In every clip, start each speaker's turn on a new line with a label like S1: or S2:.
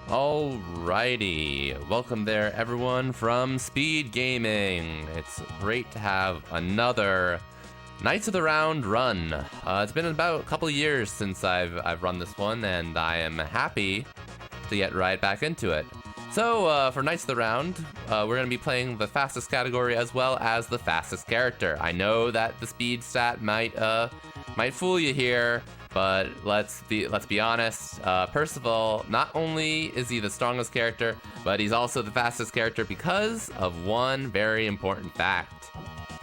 S1: Alrighty, welcome there everyone from SpeedGaming. It's great to have another Knights of the Round run. It's been about a couple of years since I've run this one, and I am happy to get right back into it. So for Knights of the Round, we're going to be playing the fastest category as well as the fastest character. I know that the speed stat might fool you here, but let's be honest. Percival, not only is he the strongest character, but he's also the fastest character because of one very important fact.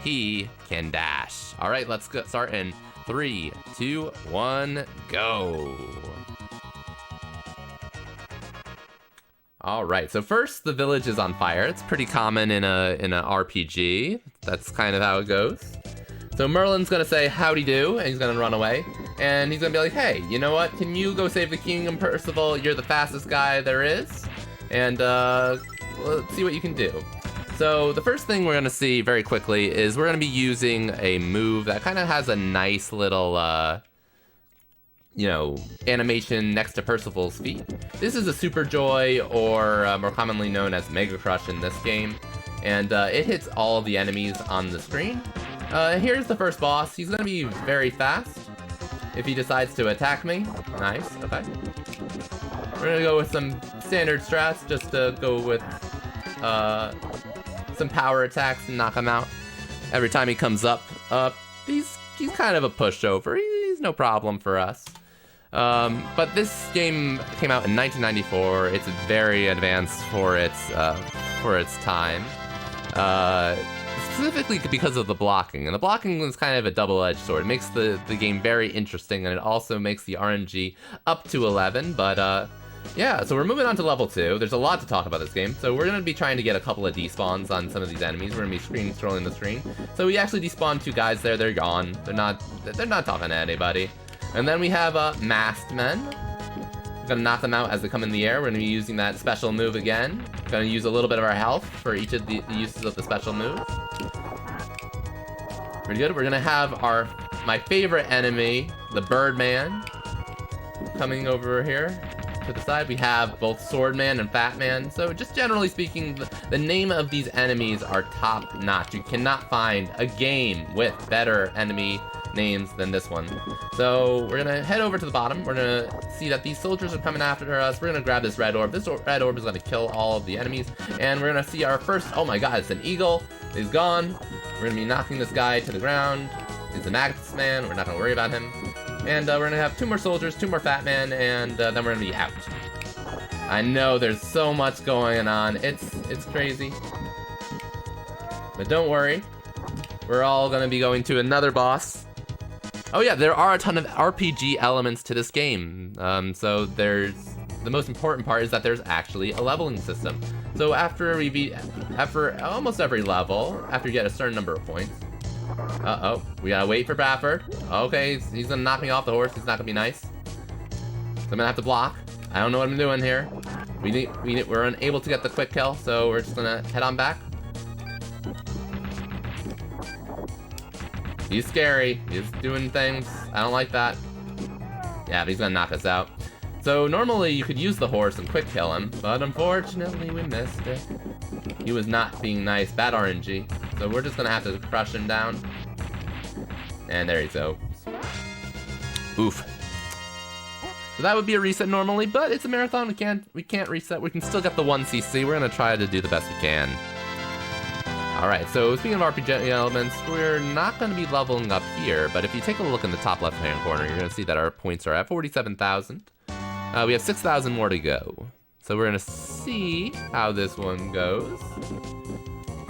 S1: He can dash. All right, let's start in 3, 2, 1, go. All right, so first the village is on fire. It's pretty common in a RPG. That's kind of how it goes. So Merlin's gonna say howdy do, and he's gonna run away. And he's gonna be like, hey, you know what? Can you go save the kingdom, Percival? You're the fastest guy there is. And let's see what you can do. So the first thing we're gonna see very quickly is we're gonna be using a move that kind of has a nice little, animation next to Percival's feet. This is a Super Joy, or more commonly known as Mega Crush in this game. And it hits all of the enemies on the screen. Here's the first boss. He's gonna be very fast if he decides to attack me. Nice, okay. We're gonna go with some standard strats just to go with some power attacks and knock him out. Every time he comes up, he's kind of a pushover. He's no problem for us. But this game came out in 1994. It's very advanced for its time. Specifically because of the blocking. And the blocking is kind of a double-edged sword. It makes the game very interesting, and it also makes the RNG up to 11. But yeah, so we're moving on to level 2. There's a lot to talk about this game. So we're going to be trying to get a couple of despawns on some of these enemies. We're going to be scrolling the screen. So we actually despawned 2 guys there. They're gone. They're not talking to anybody. And then we have masked men. We're going to knock them out as they come in the air. We're going to be using that special move again. Going to use a little bit of our health for each of the uses of the special move. Pretty good. We're going to have my favorite enemy, the Birdman, coming over here to the side. We have both Swordman and Fatman. So just generally speaking, the name of these enemies are top notch. You cannot find a game with better enemy names than this one. So we're gonna head over to the bottom. We're gonna see that these soldiers are coming after us. We're gonna grab this red orb. This red orb is gonna kill all of the enemies. And we're gonna see our first, oh my god, it's an eagle. He's gone. We're gonna be knocking this guy to the ground. He's a Magus Man. We're not gonna worry about him. And we're gonna have 2 more soldiers, 2 more fat men, and then we're gonna be out. I know there's so much going on. It's crazy. But don't worry. We're all gonna be going to another boss. Oh yeah, there are a ton of RPG elements to this game. So the most important part is that there's actually a leveling system. So after almost every level, after you get a certain number of points. Uh-oh, we gotta wait for Bradford. Okay, he's gonna knock me off the horse. He's not gonna be nice. So I'm gonna have to block. I don't know what I'm doing here. We're unable to get the quick kill, so we're just gonna head on back. He's scary. He's doing things. I don't like that. Yeah, but he's gonna knock us out. So normally you could use the horse and quick kill him, but unfortunately we missed it. He was not being nice. Bad RNG. So we're just gonna have to crush him down. And there you go. Oof. So that would be a reset normally, but it's a marathon. We can't reset. We can still get the 1 CC. We're gonna try to do the best we can. Alright, so speaking of RPG elements, we're not going to be leveling up here, but if you take a look in the top left-hand corner, you're going to see that our points are at 47,000. We have 6,000 more to go. So we're going to see how this one goes.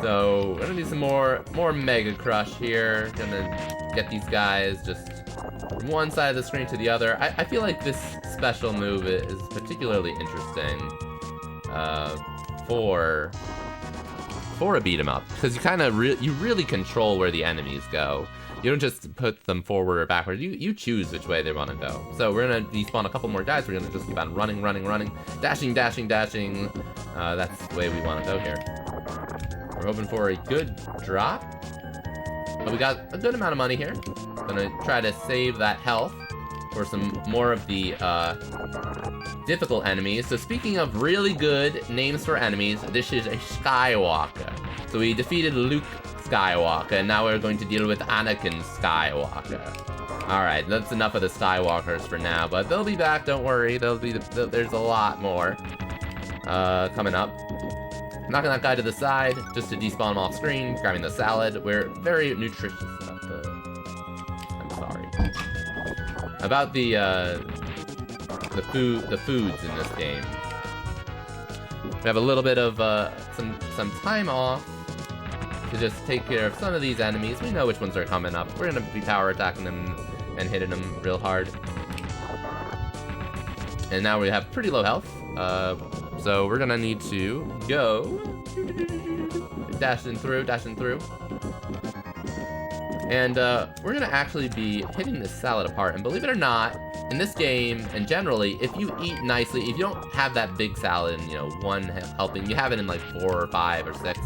S1: So we're going to do some more Mega Crush here. Going to get these guys just from one side of the screen to the other. I feel like this special move is particularly interesting for a beat 'em up, because you really control where the enemies go. You don't just put them forward or backward. You choose which way they want to go. So we're gonna despawn a couple more guys. We're gonna just keep on running, dashing. That's the way we want to go here. We're hoping for a good drop, but we got a good amount of money here. Gonna try to save that health for some more of the difficult enemies. So speaking of really good names for enemies, this is a Skywalker. So we defeated Luke Skywalker, and now we're going to deal with Anakin Skywalker. Alright, that's enough of the Skywalkers for now, but they'll be back, don't worry. There's a lot more coming up. Knocking that guy to the side, just to despawn him off screen, grabbing the salad. We're very nutritious about I'm sorry. About the foods in this game. We have a little bit of some time off to just take care of some of these enemies. We know which ones are coming up. We're gonna be power attacking them and hitting them real hard. And now we have pretty low health. So we're gonna need to go dashing through. And we're gonna actually be hitting this salad apart. And believe it or not, in this game, and generally, if you eat nicely, if you don't have that big salad in, one helping, you have it in like 4 or 5 or 6,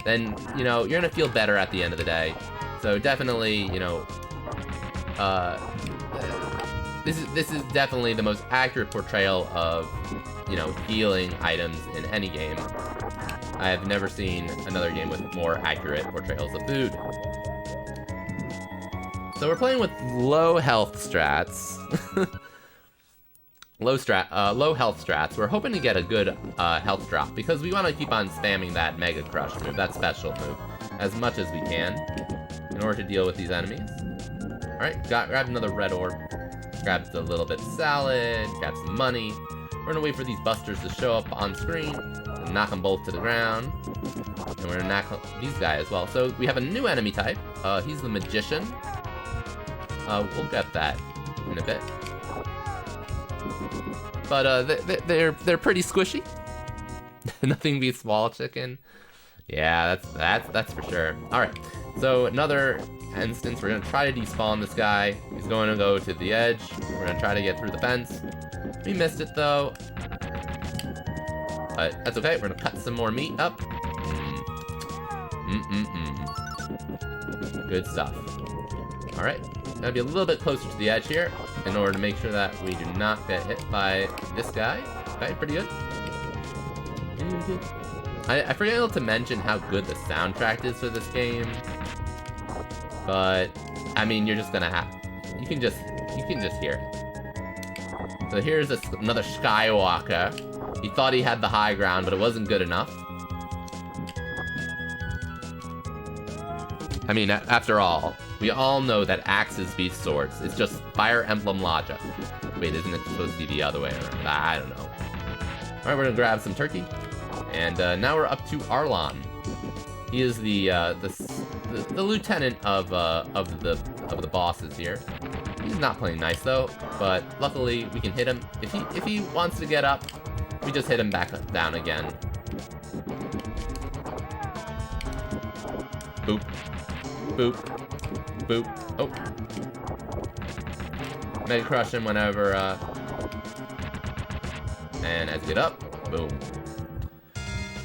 S1: then, you're gonna feel better at the end of the day. So definitely, this is definitely the most accurate portrayal of, healing items in any game. I have never seen another game with more accurate portrayals of food. So we're playing with low health strats. low health strats. We're hoping to get a good health drop because we want to keep on spamming that Mega Crush move, that special move, as much as we can in order to deal with these enemies. Alright, grabbed another red orb. Grabbed a little bit of salad, grabbed some money. We're gonna wait for these busters to show up on screen and knock them both to the ground. And we're gonna knock these guys as well. So we have a new enemy type. He's the Magician. We'll get that in a bit. But they're pretty squishy. Nothing beats wall chicken. Yeah, that's for sure. All right. So another instance, we're gonna try to despawn this guy. He's going to go to the edge. We're gonna try to get through the fence. We missed it though. But that's okay. We're gonna cut some more meat up. Good stuff. All right. Gotta be a little bit closer to the edge here in order to make sure that we do not get hit by this guy. Okay, pretty good. I forgot to mention how good the soundtrack is for this game. But, I mean, you're just gonna have... You can just hear it. So here's another Skywalker. He thought he had the high ground, but it wasn't good enough. I mean, after all, we all know that axes beat swords. It's just Fire Emblem logic. Wait, isn't it supposed to be the other way around? I don't know. Alright, we're gonna grab some turkey. And now we're up to Arlon. He is the lieutenant of the bosses here. He's not playing nice though, but luckily we can hit him. If he wants to get up, we just hit him back down again. Boop. Boop. Boop. Oh. Mega crush him whenever, and as you get up, boom.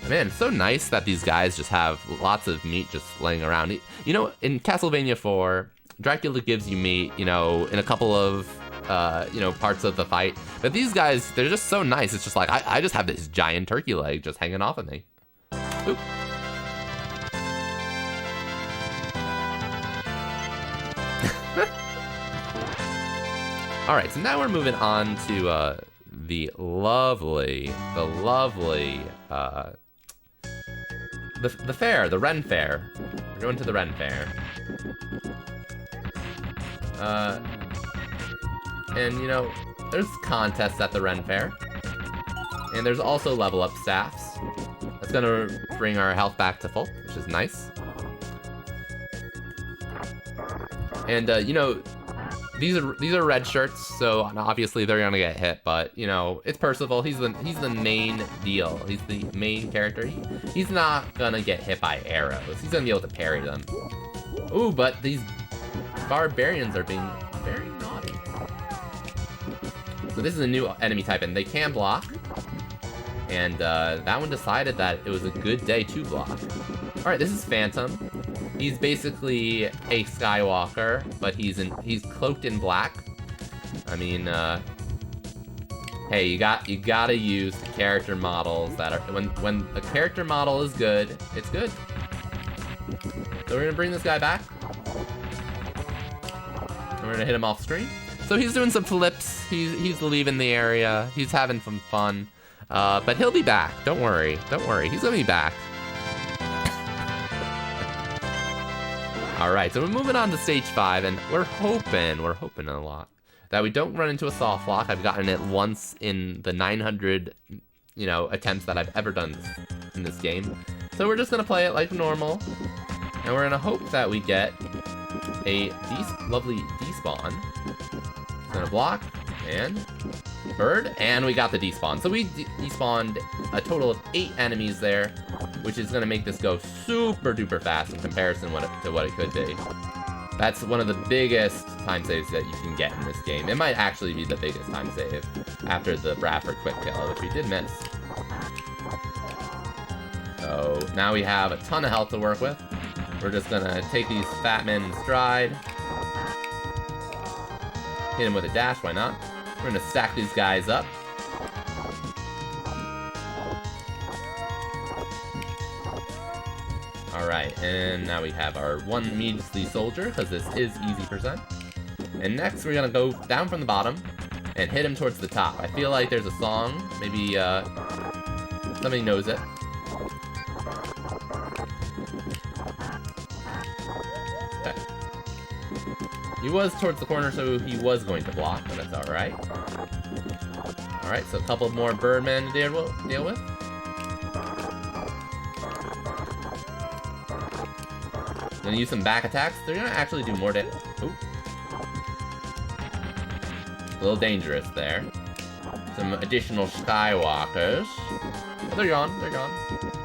S1: Man, it's so nice that these guys just have lots of meat just laying around. In Castlevania 4, Dracula gives you meat, in a couple of, parts of the fight. But these guys, they're just so nice. It's just like, I just have this giant turkey leg just hanging off of me. Oop. Alright, so now we're moving on to, the lovely, the fair, the Ren Fair. We're going to the Ren Fair. And there's contests at the Ren Fair. And there's also level up staffs. That's gonna bring our health back to full, which is nice. And these are red shirts, so obviously they're gonna get hit, but it's Percival. He's the main deal. He's the main character. He's not gonna get hit by arrows. He's gonna be able to parry them. Ooh, but these barbarians are being very naughty. So this is a new enemy type, and they can block. And that one decided that it was a good day to block. All right, this is Phantom. He's basically a Skywalker, but he's cloaked in black. I mean, hey, you gotta use the character models that are when a character model is good, it's good. So we're gonna bring this guy back. And we're gonna hit him off screen. So he's doing some flips. He's leaving the area. He's having some fun. But he'll be back. Don't worry. Don't worry. He's gonna be back. Alright, so we're moving on to stage 5, and we're hoping a lot that we don't run into a soft lock. I've gotten it once in the 900, attempts that I've ever done in this game. So we're just gonna play it like normal, and we're gonna hope that we get a lovely despawn. Gonna block, and bird, and we got the despawn. So we despawned a total of 8 enemies there, which is gonna make this go super duper fast in comparison to what it could be. That's one of the biggest time saves that you can get in this game. It might actually be the biggest time save after the Bradford quick kill, which we did miss. So now we have a ton of health to work with. We're just gonna take these fat men in stride. Hit him with a dash, why not? We're gonna stack these guys up. Alright, and now we have our one measly soldier, because this is easy percent. And next we're gonna go down from the bottom and hit him towards the top. I feel like there's a song, maybe somebody knows it. Okay. He was towards the corner, so he was going to block, but that's alright. Alright, so a couple more birdmen to deal with. Gonna use some back attacks. They're gonna actually do more damage. Ooh. A little dangerous there. Some additional skywalkers. Oh, they're gone, they're gone.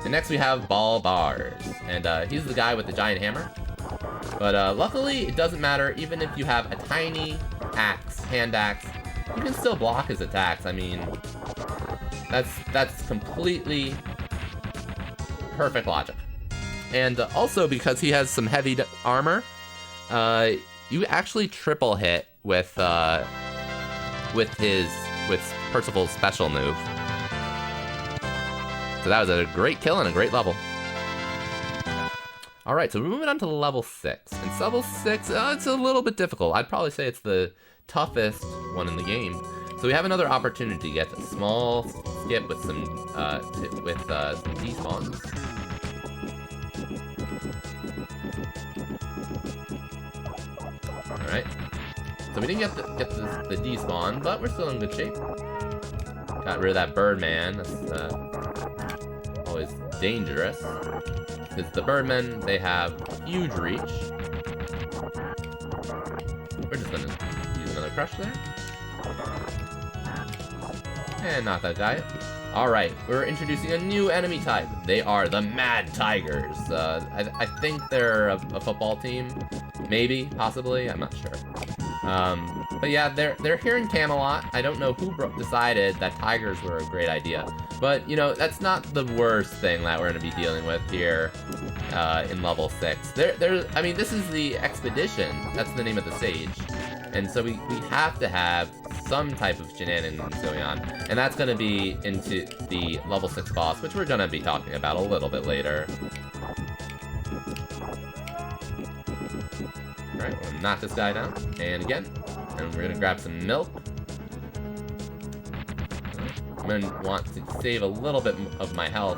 S1: And next we have Ball Bars. And he's the guy with the giant hammer. But luckily, it doesn't matter. Even if you have a tiny axe, hand axe, you can still block his attacks. I mean, that's completely perfect logic. And also because he has some heavy armor, you actually triple hit with Percival's special move. So that was a great kill and a great level. Alright, so we're moving on to level 6. And level 6, it's a little bit difficult. I'd probably say it's the toughest one in the game. So we have another opportunity to get a small skip with some despawns. Alright. So we didn't get the despawn, but we're still in good shape. Got rid of that Birdman. That's always dangerous. Because the Birdmen, they have huge reach. We're just gonna use another crush there. And knock that guy. Alright, we're introducing a new enemy type. They are the Mad Tigers. I think they're a football team. Maybe, possibly, I'm not sure. But yeah, they're here in Camelot. I don't know who decided that tigers were a great idea. But, that's not the worst thing that we're going to be dealing with here in level 6. I mean, this is the expedition. That's the name of the stage. And so we have to have some type of shenanigans going on. And that's going to be into the level 6 boss, which we're going to be talking about a little bit later. Alright, we're gonna knock this guy down. And again. And we're gonna grab some milk. I'm gonna want to save a little bit of my health.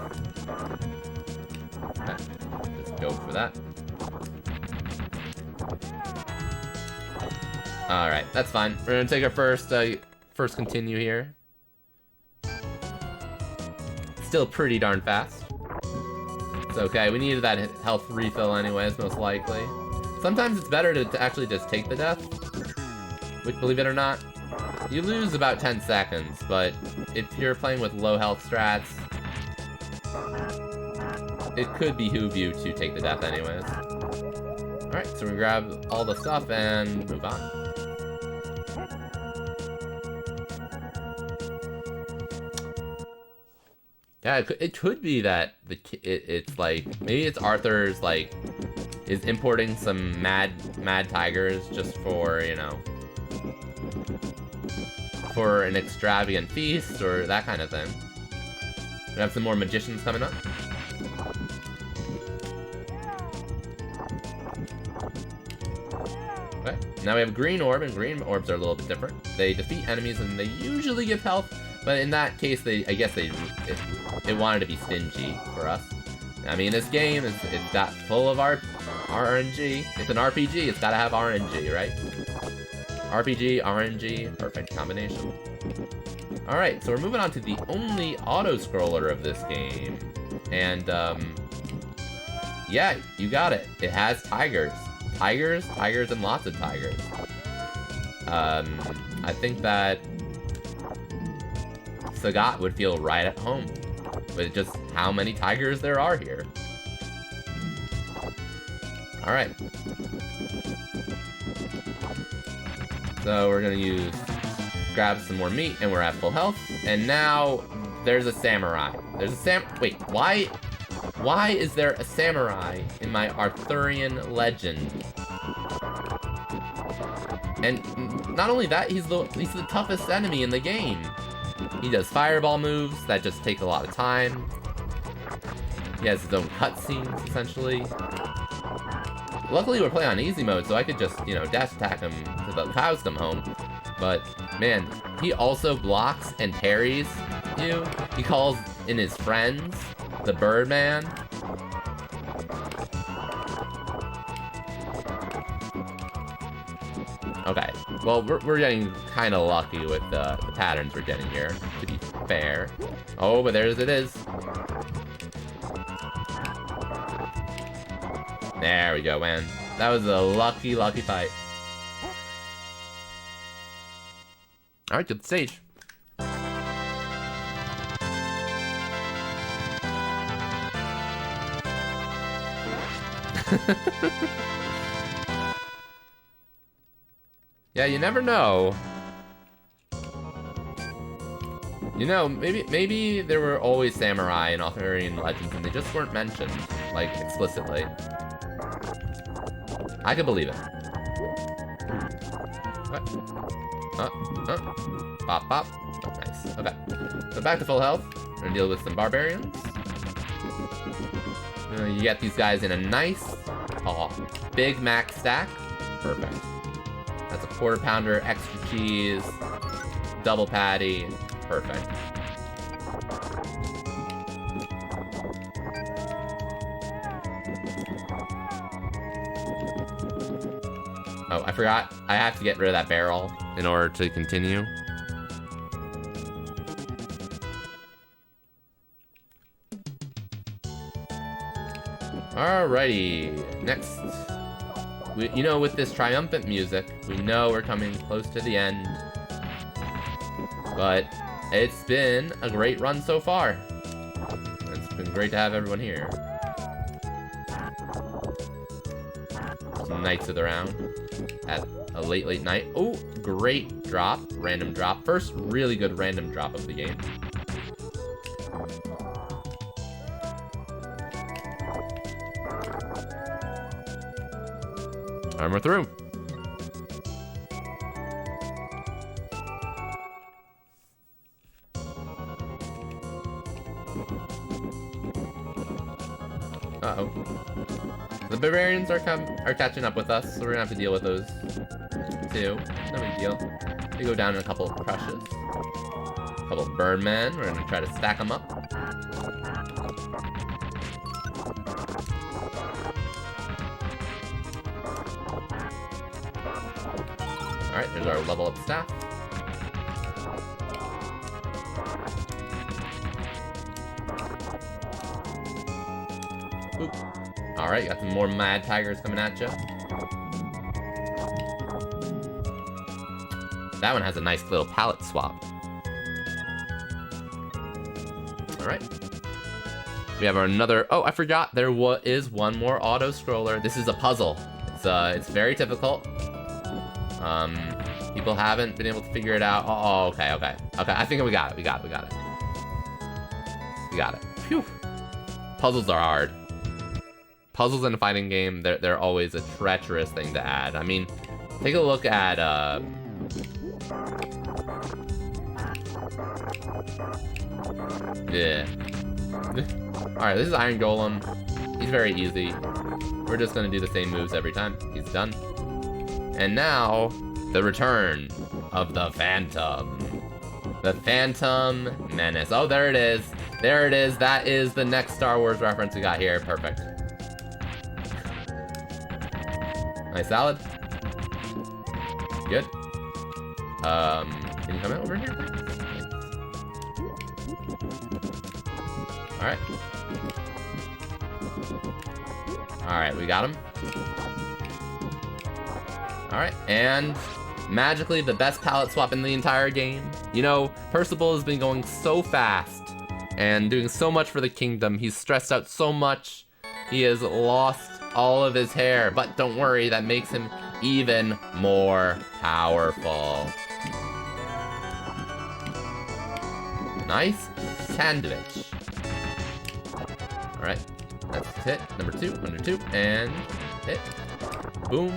S1: Okay, just go for that. Alright, that's fine. We're gonna take our first continue here. Still pretty darn fast. It's okay, we needed that health refill anyways, most likely. Sometimes it's better to actually just take the death. Which, believe it or not, you lose about 10 seconds, but if you're playing with low health strats, it could behoove you to take the death anyways. Alright, so we grab all the stuff and move on. Yeah, it could be that it's like, maybe it's Arthur's, like, is importing some mad tigers just for, for an extravagant feast or that kind of thing. We have some more magicians coming up. Okay, now we have green orb, and green orbs are a little bit different. They defeat enemies and they usually give health, but in that case, I guess they wanted to be stingy for us. I mean, this game it's got full of RNG. It's an RPG. It's gotta have RNG, right? RPG, RNG, perfect combination. All right, so we're moving on to the only auto-scroller of this game, and yeah, you got it. It has tigers, and lots of tigers. I think that Sagat would feel right at home with just how many tigers there are here. All right. So we're gonna grab some more meat, and we're at full health. And now there's a samurai. Wait, why is there a samurai in my Arthurian legend? And not only that, he's the toughest enemy in the game. He does fireball moves that just take a lot of time. He has his own cutscenes, essentially. Luckily, we're playing on easy mode, so I could just, dash attack him till the cows come home. But, man, he also blocks and parries you. He calls in his friends, the Birdman. Okay, well, we're getting kind of lucky with the patterns we're getting here, to be fair. Oh, but there's it is. There we go, man. That was a lucky fight. Alright, good stage. Yeah, you never know. Maybe there were always samurai in Arthurian legends and they just weren't mentioned, like, explicitly. I could believe it. What? Pop, pop. Oh, nice. Okay. So back to full health. We're gonna deal with some barbarians. You get these guys in a nice, Big Mac stack. Perfect. That's a quarter pounder, extra cheese, double patty. Perfect. Oh, I forgot. I have to get rid of that barrel in order to continue. Alrighty. Next. With this triumphant music, we know we're coming close to the end. But it's been a great run so far. It's been great to have everyone here. Some Knights of the Round at a late night. Oh, great drop. Random drop. First really good random drop of the game. And we're through. Uh-oh. The barbarians are catching up with us, so we're gonna have to deal with those too. No big deal. They go down in a couple of crushes. A couple of birdmen. We're gonna try to stack them up. Alright, there's our level up staff. Oop. Alright, got some more mad tigers coming at you. That one has a nice little palette swap. Alright. We have another... Oh, I forgot. There is one more auto-scroller. This is a puzzle. It's very difficult. People haven't been able to figure it out. Oh, okay. I think we got it. We got it. Phew. Puzzles are hard. Puzzles in a fighting game, they're always a treacherous thing to add. I mean, take a look at Yeah. Alright, this is Iron Golem. He's very easy. We're just gonna do the same moves every time. He's done. And now, the return of the Phantom. The Phantom Menace. Oh, there it is. There it is. That is the next Star Wars reference we got here. Perfect. Nice salad. Good. Can you come over here? Alright. Alright, we got him. Alright, and magically the best palette swap in the entire game. You know, Percival has been going so fast and doing so much for the kingdom. He's stressed out so much. He has lost all of his hair, but don't worry, that makes him even more powerful. Nice sandwich. Alright, that's hit. Number 2, under 2, and hit. Boom.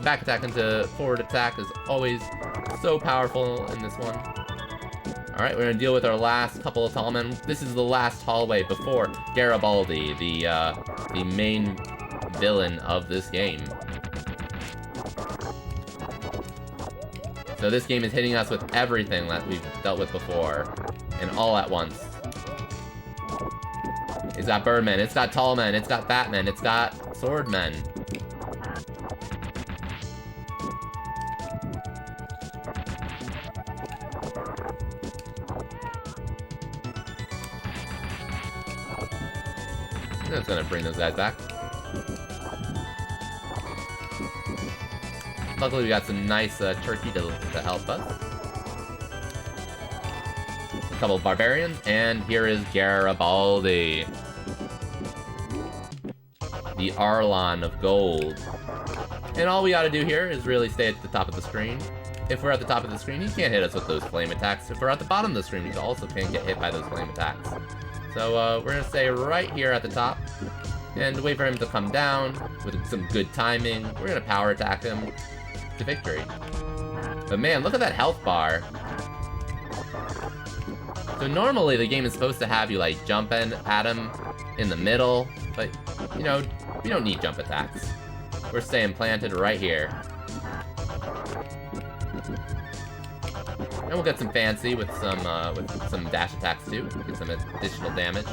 S1: Back attack into forward attack is always so powerful in this one. Alright, we're gonna deal with our last couple of tall men. This is the last hallway before Garibaldi, the main villain of this game. So this game is hitting us with everything that we've dealt with before, and all at once. It's got Birdmen, it's got Tall Men, it's got Batmen, it's got Swordmen. That's gonna bring those guys back. Luckily we got some nice turkey to help us. A couple of barbarians, and here is Garibaldi. The Arlon of gold. And all we gotta do here is really stay at the top of the screen. If we're at the top of the screen, he can't hit us with those flame attacks. If we're at the bottom of the screen, he also can't get hit by those flame attacks. So we're gonna stay right here at the top and wait for him to come down with some good timing. We're gonna power attack him to victory. But man, look at that health bar. So normally the game is supposed to have you like jumping at him in the middle, but you know, we don't need jump attacks. We're staying planted right here. And we'll get some fancy with some dash attacks too. Get some additional damage.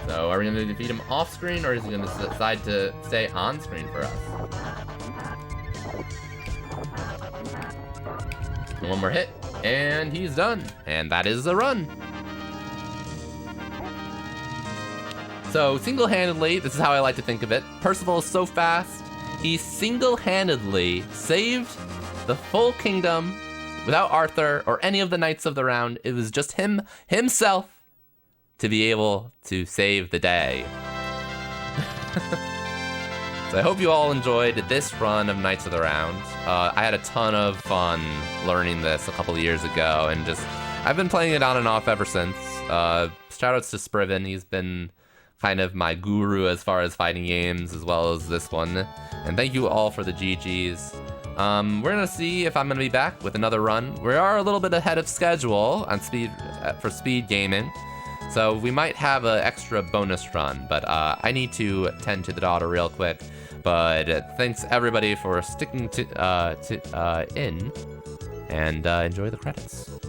S1: So are we going to defeat him off screen, or is he going to decide to stay on screen for us? One more hit, and he's done. And that is the run. So single-handedly, this is how I like to think of it, Percival is so fast, he single-handedly saved the full kingdom without Arthur or any of the Knights of the Round. It was just himself, to be able to save the day. So I hope you all enjoyed this run of Knights of the Round. I had a ton of fun learning this a couple of years ago, and I've been playing it on and off ever since. Shoutouts to Spriven, he's been kind of my guru as far as fighting games, as well as this one. And thank you all for the GGs. We're gonna see if I'm gonna be back with another run. We are a little bit ahead of schedule on for SpeedGaming, so we might have an extra bonus run, but I need to tend to the daughter real quick. But thanks everybody for sticking in, and enjoy the credits.